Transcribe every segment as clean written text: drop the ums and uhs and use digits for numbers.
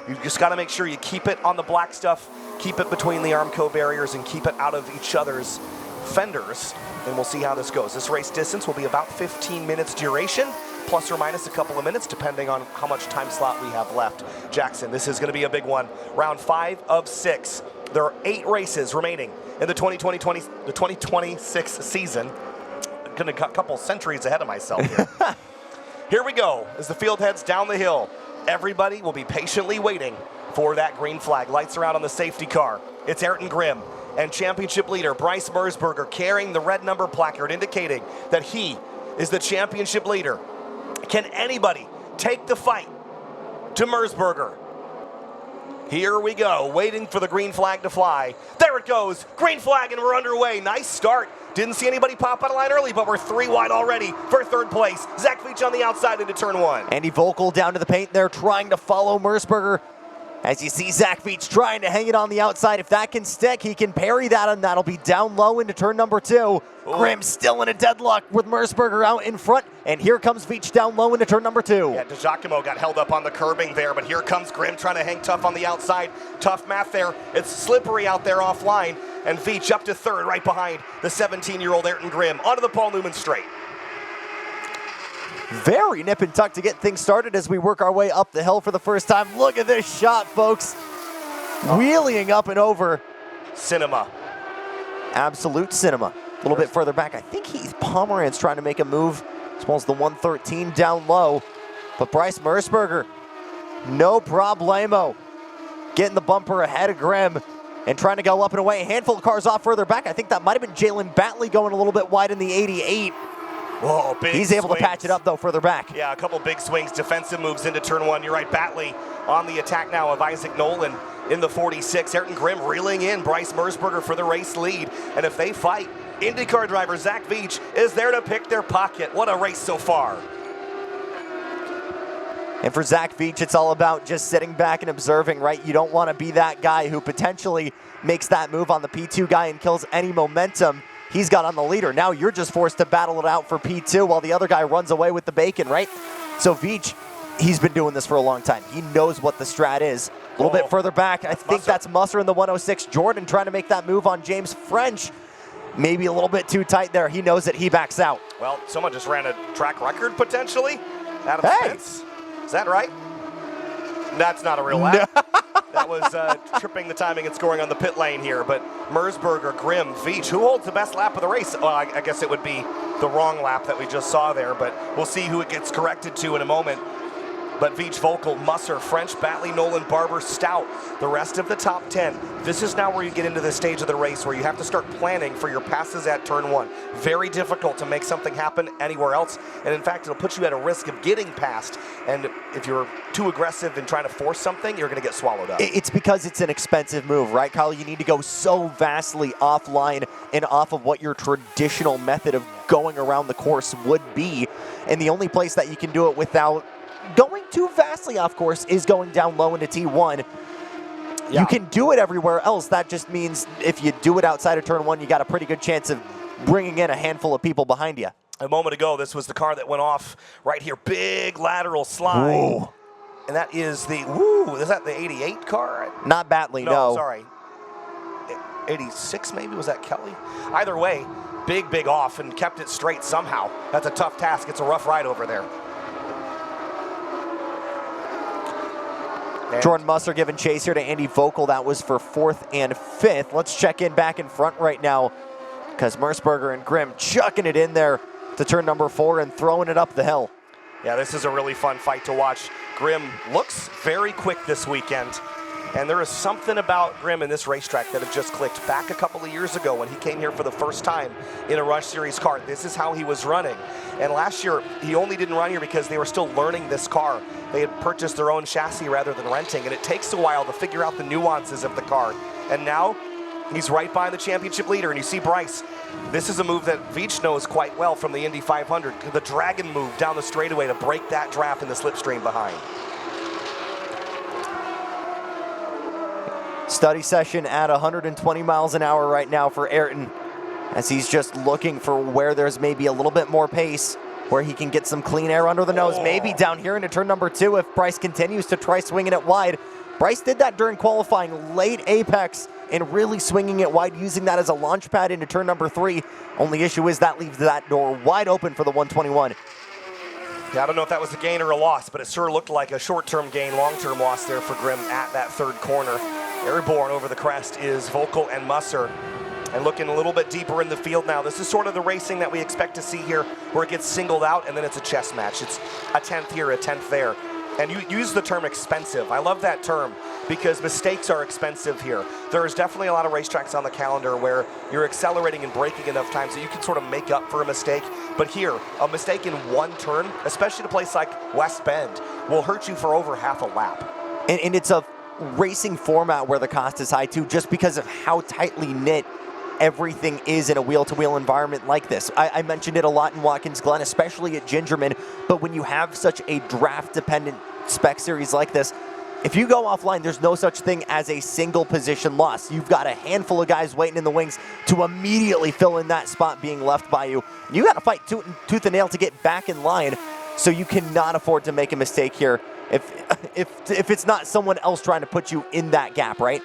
You've just got to make sure you keep it on the black stuff, keep it between the Armco barriers, and keep it out of each other's fenders, and we'll see how this goes. This race distance will be about 15 minutes duration, plus or minus a couple of minutes, depending on how much time slot we have left. Jackson, this is going to be a big one. Round 5 of 6. There are 8 races remaining in the 2026 season. I'm going to cut a couple centuries ahead of myself here. Here we go, as the field heads down the hill. Everybody will be patiently waiting for that green flag. Lights are out on the safety car. It's Ayrton Grimm and championship leader Bryce Mersberger carrying the red number placard, indicating that he is the championship leader. Can anybody take the fight to Mersberger? Here we go, waiting for the green flag to fly. There it goes, green flag, and we're underway. Nice start. Didn't see anybody pop out of line early, but we're 3 wide already for 3rd place. Zach Veach on the outside into turn 1. Andy Volkel down to the paint there, trying to follow Mersberger. As you see Zach Veach trying to hang it on the outside. If that can stick, he can parry that, and that'll be down low into turn number 2. Ooh. Grimm still in a deadlock with Mersberger out in front, and here comes Veach down low into turn number 2. Yeah, DiGiacomo got held up on the curbing there, but here comes Grimm trying to hang tough on the outside. Tough math there. It's slippery out there offline, and Veach up to 3rd right behind the 17-year-old Ayrton Grimm onto the Paul Newman straight. Very nip and tuck to get things started as we work our way up the hill for the first time. Look at this shot, folks. Wheeling up and over. Cinema. Absolute cinema. A little bit further back. I think Heath Pomeranz trying to make a move as well as the 113 down low. But Bryce Mersberger, no problemo. Getting the bumper ahead of Grimm and trying to go up and away. A handful of cars off further back. I think that might have been Jalen Batley going a little bit wide in the 88. Whoa, big He's able swings. to patch it up, though, further back. Yeah, a couple big swings, defensive moves into turn 1. You're right, Batley on the attack now of Isaac Nolan in the 46. Ayrton Grimm reeling in Bryce Mersberger for the race lead. And if they fight, IndyCar driver Zach Veach is there to pick their pocket. What a race so far. And for Zach Veach, it's all about just sitting back and observing, right? You don't want to be that guy who potentially makes that move on the P2 guy and kills any momentum he's got on the leader. Now you're just forced to battle it out for P2 while the other guy runs away with the bacon, right? So Veach, he's been doing this for a long time. He knows what the strat is. A little bit further back, I think that's Musser in the 106. Jordan trying to make that move on James French. Maybe a little bit too tight there. He knows it. He backs out. Well, someone just ran a track record, potentially, out of the fence. Is that right? That's not a real lap. That was tripping the timing and scoring on the pit lane here. But Mersberger, Grimm, Veach, who holds the best lap of the race? Well, I guess it would be the wrong lap that we just saw there, but we'll see who it gets corrected to in a moment. But Veach, Volkel, Musser, French, Batley, Nolan, Barber, Stout, the rest of the top 10. This is now where you get into the stage of the race where you have to start planning for your passes at turn 1. Very difficult to make something happen anywhere else. And in fact, it'll put you at a risk of getting past. And if you're too aggressive in trying to force something, you're going to get swallowed up. It's because it's an expensive move, right, Kyle? You need to go so vastly offline and off of what your traditional method of going around the course would be. And the only place that you can do it without going too vastly off course is going down low into T1. Yeah. You can do it everywhere else. That just means if you do it outside of turn 1, you got a pretty good chance of bringing in a handful of people behind you. A moment ago, this was the car that went off right here. Big lateral slide. Whoa. And that is the, is that the 88 car? Not Batley, no. Sorry. 86 maybe, was that Kelly? Either way, big off and kept it straight somehow. That's a tough task. It's a rough ride over there. Jordan Musser giving chase here to Andy Volkel. That was for 4th and 5th. Let's check in back in front right now because Mersberger and Grimm chucking it in there to turn number 4 and throwing it up the hill. Yeah, this is a really fun fight to watch. Grimm looks very quick this weekend. And there is something about Grimm in this racetrack that have just clicked. Back a couple of years ago when he came here for the first time in a Rush Series car, this is how he was running. And last year, he only didn't run here because they were still learning this car. They had purchased their own chassis rather than renting, and it takes a while to figure out the nuances of the car. And now, he's right behind the championship leader, and you see Bryce. This is a move that Veach knows quite well from the Indy 500. The dragon move down the straightaway to break that draft in the slipstream behind. Study session at 120 miles an hour right now for Ayrton as he's just looking for where there's maybe a little bit more pace, where he can get some clean air under the nose. Maybe down here into turn number 2 if Bryce continues to try swinging it wide. Bryce did that during qualifying, late apex, and really swinging it wide, using that as a launch pad into turn number 3. Only issue is that leaves that door wide open for the 121. Yeah, I don't know if that was a gain or a loss, but it sure looked like a short-term gain, long-term loss there for Grimm at that third corner. Airborne over the crest is Vogel and Musser. And looking a little bit deeper in the field now. This is sort of the racing that we expect to see here, where it gets singled out and then it's a chess match. It's a 10th here, a 10th there. And you use the term expensive. I love that term because mistakes are expensive here. There's definitely a lot of racetracks on the calendar where you're accelerating and braking enough times that you can sort of make up for a mistake. But here, a mistake in one turn, especially at a place like West Bend, will hurt you for over half a lap. And it's a racing format where the cost is high too, just because of how tightly knit everything is in a wheel-to-wheel environment like this. I mentioned it a lot in Watkins Glen, especially at Gingerman, but when you have such a draft-dependent spec series like this, if you go offline, there's no such thing as a single position loss. You've got a handful of guys waiting in the wings to immediately fill in that spot being left by you. You got to fight tooth and nail to get back in line, so you cannot afford to make a mistake here if it's not someone else trying to put you in that gap, right?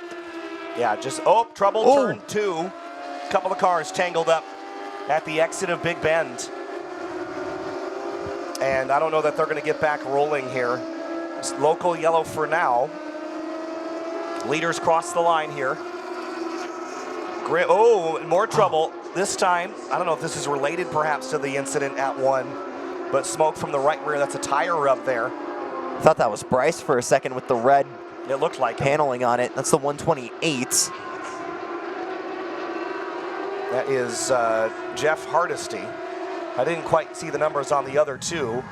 Yeah, just, trouble, turn 2. Couple of cars tangled up at the exit of Big Bend. And I don't know that they're going to get back rolling here. It's local yellow for now. Leaders cross the line here. More trouble. This time, I don't know if this is related perhaps to the incident at 1, but smoke from the right rear. That's a tire rub there. I thought that was Bryce for a second with the red it looked like paneling on it. That's the 128. That is Jeff Hardesty. I didn't quite see the numbers on the other two,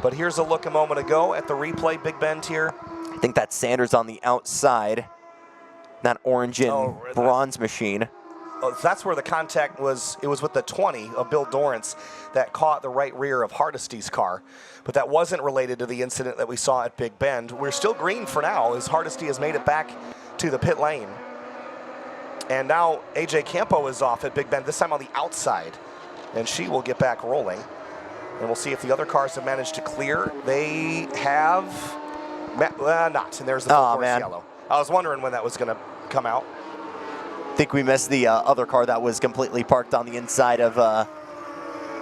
but here's a look a moment ago at the replay, Big Bend here. I think that's Sanders on the outside, that orange and bronze machine. That's where the contact was. It was with the 20 of Bill Dorrance that caught the right rear of Hardesty's car, but that wasn't related to the incident that we saw at Big Bend. We're still green for now as Hardesty has made it back to the pit lane. And now AJ Campo is off at Big Bend, this time on the outside. And she will get back rolling. And we'll see if the other cars have managed to clear. They have not. And there's the full course yellow. I was wondering when that was going to come out. I think we missed the other car that was completely parked on the inside of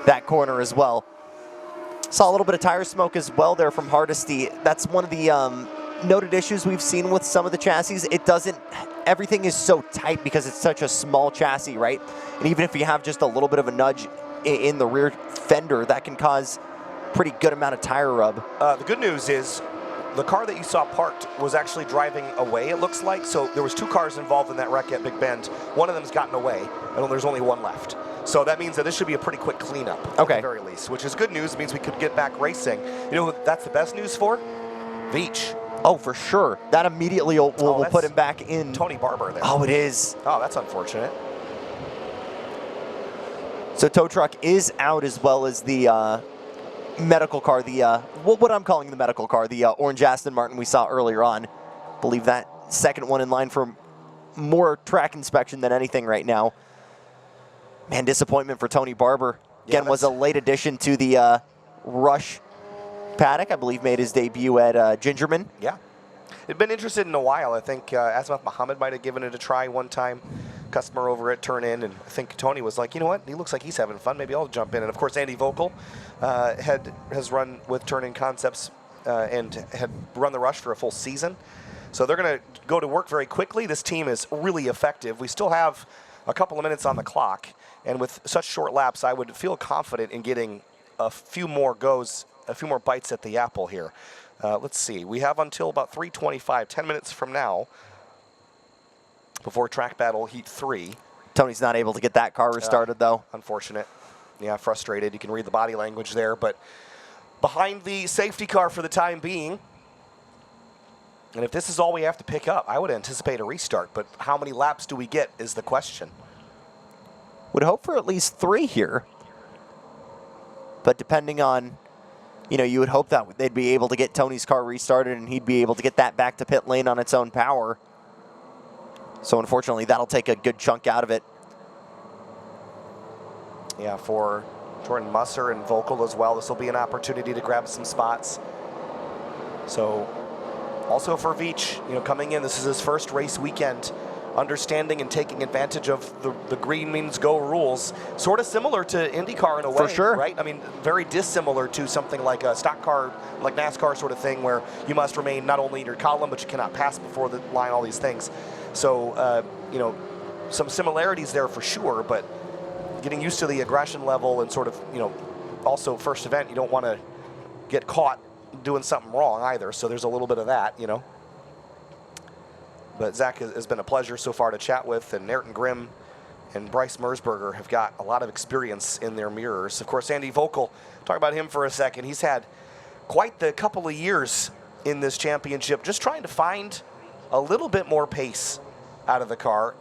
that corner as well. Saw a little bit of tire smoke as well there from Hardesty. That's one of the noted issues we've seen with some of the chassis. Everything is so tight because it's such a small chassis, right? And even if you have just a little bit of a nudge in the rear fender, that can cause pretty good amount of tire rub. The good news is the car that you saw parked was actually driving away, it looks like. So there was 2 cars involved in that wreck at Big Bend. One of them's gotten away, and there's only 1 left. So that means that this should be a pretty quick cleanup, at the very least, which is good news. It means we could get back racing. You know what that's the best news for? Veach. Oh, for sure. That immediately will put him back in. Tony Barber there. Oh, it is. Oh, that's unfortunate. So tow truck is out, as well as the medical car, what I'm calling the medical car, the orange Aston Martin we saw earlier on. I believe that second one in line for more track inspection than anything right now. Man, disappointment for Tony Barber. Again, was a late addition to the Rush paddock. I believe made his debut at Gingerman. Yeah. He'd been interested in a while. I think Azimuth Muhammad might have given it a try one time. Customer over at Turn In, and I think Tony was like, you know what? He looks like he's having fun. Maybe I'll jump in. And of course, Andy Vogel has run with Turn In Concepts and had run the Rush for a full season. So they're going to go to work very quickly. This team is really effective. We still have a couple of minutes on the clock, and with such short laps, I would feel confident in getting a few more goes, a few more bites at the apple here. Let's see. We have until about 3:25, 10 minutes from now, before track battle heat 3. Tony's not able to get that car restarted, though. Unfortunate. Yeah, frustrated. You can read the body language there, but behind the safety car for the time being. And if this is all we have to pick up, I would anticipate a restart, but how many laps do we get is the question. Would hope for at least 3 here. But depending on, you would hope that they'd be able to get Tony's car restarted and he'd be able to get that back to pit lane on its own power. So unfortunately, that'll take a good chunk out of it. Yeah, for Jordan Musser and Vogel as well, this will be an opportunity to grab some spots. So Also for Veach, coming in, this is his first race weekend, understanding and taking advantage of the green means go rules, sort of similar to IndyCar in a way, For sure. right? I mean, very dissimilar to something like a stock car, like NASCAR sort of thing, where you must remain not only in your column, but you cannot pass before the line, all these things. So, some similarities there for sure, but getting used to the aggression level and sort of, also first event, you don't want to get caught doing something wrong either. So there's a little bit of that, But Zach has been a pleasure so far to chat with, and Ayrton Grimm and Bryce Mersberger have got a lot of experience in their mirrors. Of course, Andy Vogel, talk about him for a second. He's had quite the couple of years in this championship, just trying to find a little bit more pace out of the car.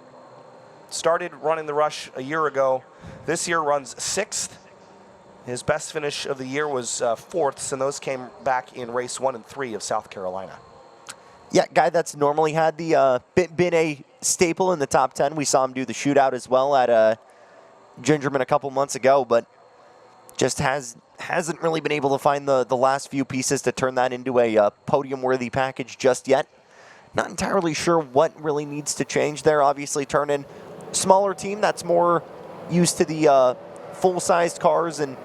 Started running the Rush a year ago. This year runs 6th. His best finish of the year was 4ths, and those came back in race 1 and 3 of South Carolina. Yeah, guy that's normally had the been a staple in the top 10. We saw him do the shootout as well at Gingerman a couple months ago, but just hasn't really been able to find the last few pieces to turn that into a podium-worthy package just yet. Not entirely sure what really needs to change there. Obviously, turn in smaller team that's more used to the full-sized cars and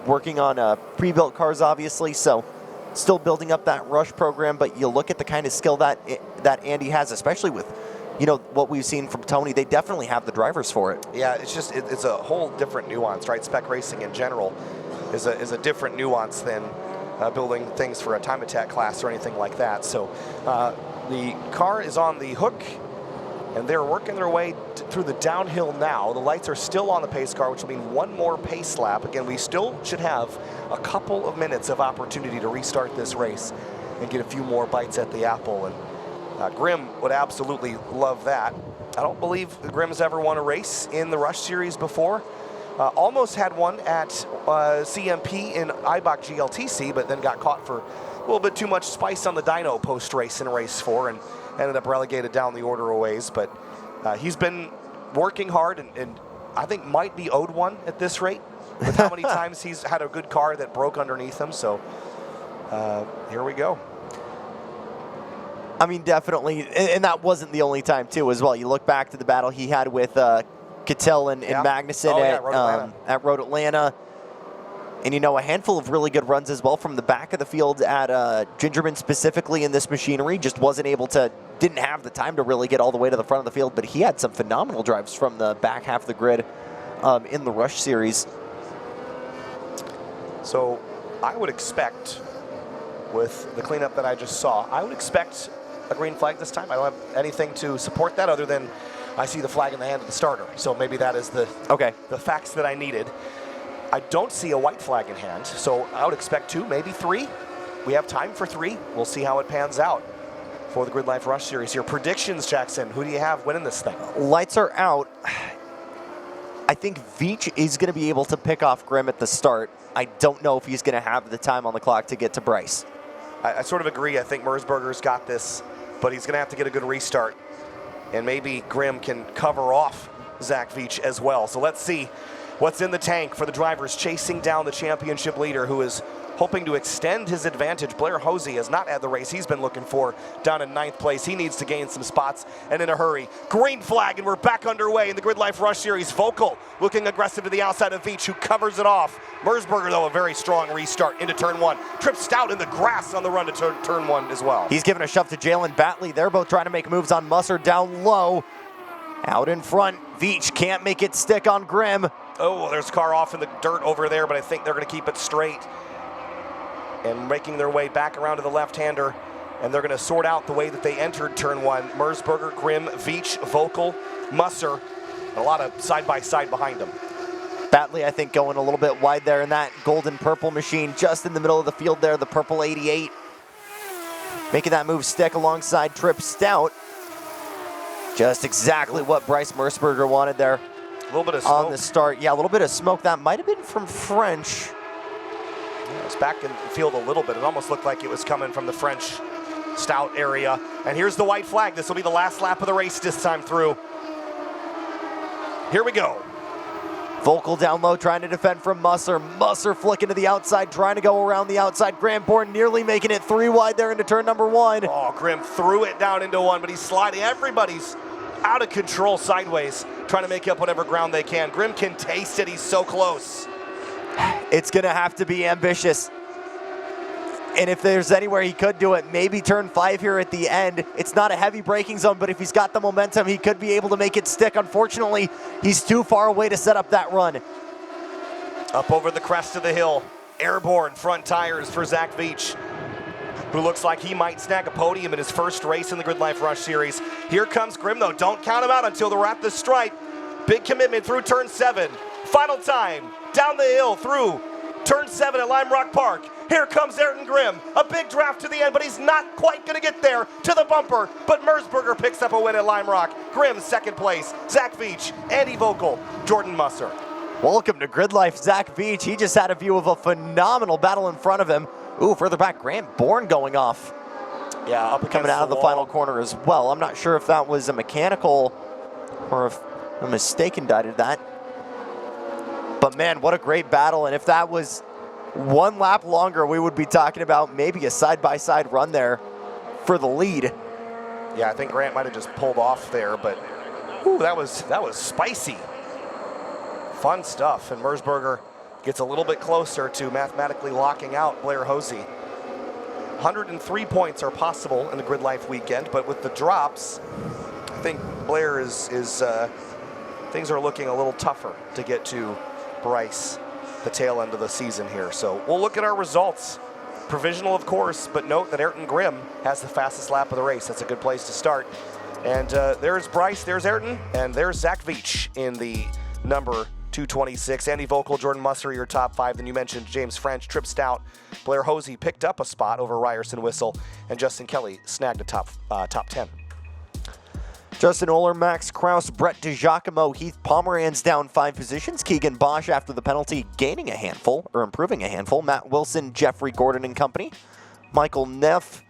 working on pre-built cars, obviously. So still building up that Rush program, but you look at the kind of skill that Andy has, especially with what we've seen from Tony. They definitely have the drivers for it. Yeah, it's a whole different nuance, right? Spec racing in general is a different nuance than building things for a time attack class or anything like that. So the car is on the hook, and they're working their way through the downhill now. The lights are still on the pace car, which will mean one more pace lap. Again, we still should have a couple of minutes of opportunity to restart this race and get a few more bites at the apple. And Grimm would absolutely love that. I don't believe Grimm's ever won a race in the Rush Series before. Almost had one at CMP in Eibach GLTC, but then got caught for a little bit too much spice on the dyno post-race in race 4 and ended up relegated down the order a ways. But he's been working hard and I think might be owed one at this rate with how many times he's had a good car that broke underneath him. So here we go. I mean, definitely, and that wasn't the only time, too, as well. You look back to the battle he had with Cattell and Magnussen at Road Atlanta. And, a handful of really good runs as well from the back of the field at Gingerman, specifically in this machinery. Just didn't have the time to really get all the way to the front of the field, but he had some phenomenal drives from the back half of the grid in the Rush Series. So I would expect, with the cleanup that I just saw, I would expect a green flag this time. I don't have anything to support that other than I see the flag in the hand of the starter. So maybe that is the facts that I needed. I don't see a white flag in hand, so I would expect 2, maybe 3. We have time for 3. We'll see how it pans out for the GRIDLIFE Rush Series here. Predictions, Jackson. Who do you have winning this thing? Lights are out. I think Veach is going to be able to pick off Grimm at the start. I don't know if he's going to have the time on the clock to get to Bryce. I sort of agree. I think Mersberger's got this, but he's going to have to get a good restart. And maybe Grimm can cover off Zach Veach as well. So let's see what's in the tank for the drivers chasing down the championship leader, who is hoping to extend his advantage. Blair Hosey has not had the race he's been looking for down in 9th place. He needs to gain some spots and in a hurry. Green flag, and we're back underway in the GRIDLIFE Rush Series. Vogel looking aggressive to the outside of Veach, who covers it off. Mersberger, though, a very strong restart into turn 1. Trips Stout in the grass on the run to turn 1 as well. He's giving a shove to Jalen Batley. They're both trying to make moves on Musser down low. Out in front, Veach can't make it stick on Grimm. Oh, there's a car off in the dirt over there, but I think they're going to keep it straight. And making their way back around to the left-hander, and they're going to sort out the way that they entered turn 1. Mersberger, Grimm, Veach, Vogel, Musser, and a lot of side-by-side behind them. Batley, I think, going a little bit wide there in that golden-purple machine, just in the middle of the field there, the purple 88. Making that move stick alongside Trip Stout. Just exactly what Bryce Mersberger wanted there. A little bit of smoke on the start. Yeah, a little bit of smoke. That might have been from French. Yeah, it's back in the field a little bit. It almost looked like it was coming from the French Stout area. And here's the white flag. This will be the last lap of the race this time through. Here we go. Volkel down low trying to defend from Musser. Musser flicking to the outside, trying to go around the outside. Graham Bourne nearly making it 3 wide there into turn number 1. Oh, Grimm threw it down into 1, but he's sliding. Everybody's out of control sideways, trying to make up whatever ground they can. Grimm can taste it. He's so close. It's going to have to be ambitious. And if there's anywhere he could do it, maybe turn 5 here at the end. It's not a heavy braking zone, but if he's got the momentum, he could be able to make it stick. Unfortunately, he's too far away to set up that run. Up over the crest of the hill. Airborne front tires for Zach Veach, who looks like he might snag a podium in his first race in the GRIDLIFE Rush Series. Here comes Grimm, though. Don't count him out until they're at the stripe. Big commitment through turn 7. Final time, down the hill through turn 7 at Lime Rock Park. Here comes Ayrton Grimm, a big draft to the end, but he's not quite gonna get there to the bumper, but Merzberger picks up a win at Lime Rock. Grimm, second place. Zach Veach, Andy Volkel, Jordan Musser. Welcome to GRIDLIFE, Zach Veach. He just had a view of a phenomenal battle in front of him. Ooh, further back, Grant Bourne going off. Yeah, up coming out of the final corner as well. I'm not sure if that was a mechanical or if a mistake indicted that. But man, what a great battle. And if that was 1 lap longer, we would be talking about maybe a side-by-side run there for the lead. Yeah, I think Grant might have just pulled off there, but ooh, that was spicy. Fun stuff, and Merzberger gets a little bit closer to mathematically locking out Blair Hosey. 103 points are possible in the GRIDLIFE weekend, but with the drops, I think Blair is things are looking a little tougher to get to Bryce the tail end of the season here. So we'll look at our results. Provisional, of course, but note that Ayrton Grimm has the fastest lap of the race. That's a good place to start. And there's Bryce, there's Ayrton, and there's Zach Veach in the number 226. Andy Volkel, Jordan Musser, your top 5. Then you mentioned James French, Trip Stout, Blair Hosey picked up a spot over Ryerson Whistle, and Justin Kelly snagged a top 10. Justin Oler, Max Kraus, Brett DiGiacomo, Heath Pomeranz down 5 positions. Keegan Bosch after the penalty gaining a handful, or improving a handful. Matt Wilson, Jeffrey Gordon and company. Michael Neff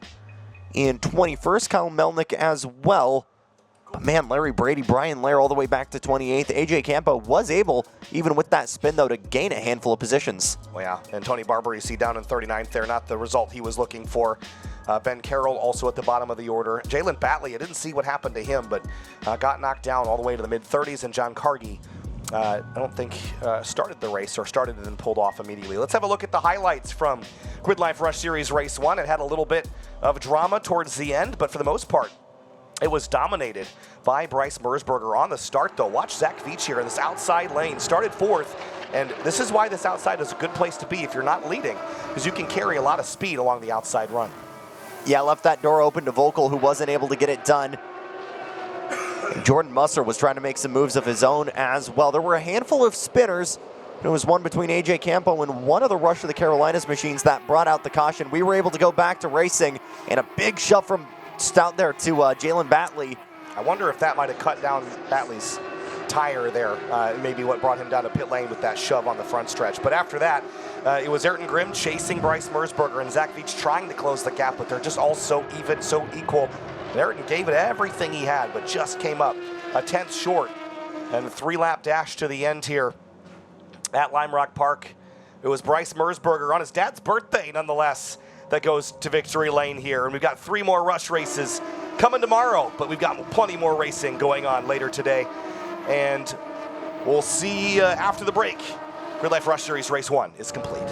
in 21st. Kyle Melnick as well. But man, Larry Brady, Brian Lair all the way back to 28th. AJ Campo was able, even with that spin though, to gain a handful of positions. Well, yeah, and Tony Barber, you see down in 39th there, not the result he was looking for. Ben Carroll also at the bottom of the order. Jalen Batley, I didn't see what happened to him, but got knocked down all the way to the mid-30s, and John Cargy, I don't think started the race or started it and pulled off immediately. Let's have a look at the highlights from GRIDLIFE Rush Series Race 1. It had a little bit of drama towards the end, but for the most part, it was dominated by Bryce Merzberger on the start, though. Watch Zach Veach here in this outside lane. Started 4th, and this is why this outside is a good place to be if you're not leading, because you can carry a lot of speed along the outside run. Yeah, left that door open to Volkel, who wasn't able to get it done. Jordan Musser was trying to make some moves of his own as well. There were a handful of spinners. There was one between AJ Campo and one of the Rush of the Carolinas machines that brought out the caution. We were able to go back to racing, and a big shove from Stout there to Jalen Batley. I wonder if that might have cut down Batley's tire there, maybe what brought him down to pit lane with that shove on the front stretch. But after that, it was Ayrton Grimm chasing Bryce Merzberger and Zach Veach trying to close the gap, but they're just all so even, so equal. And Ayrton gave it everything he had, but just came up a 10th short. And a 3-lap dash to the end here at Lime Rock Park. It was Bryce Merzberger on his dad's birthday, nonetheless, that goes to victory lane here. And we've got 3 more Rush races coming tomorrow, but we've got plenty more racing going on later today. And we'll see after the break. GRIDLIFE Rush Series Race 1 is complete.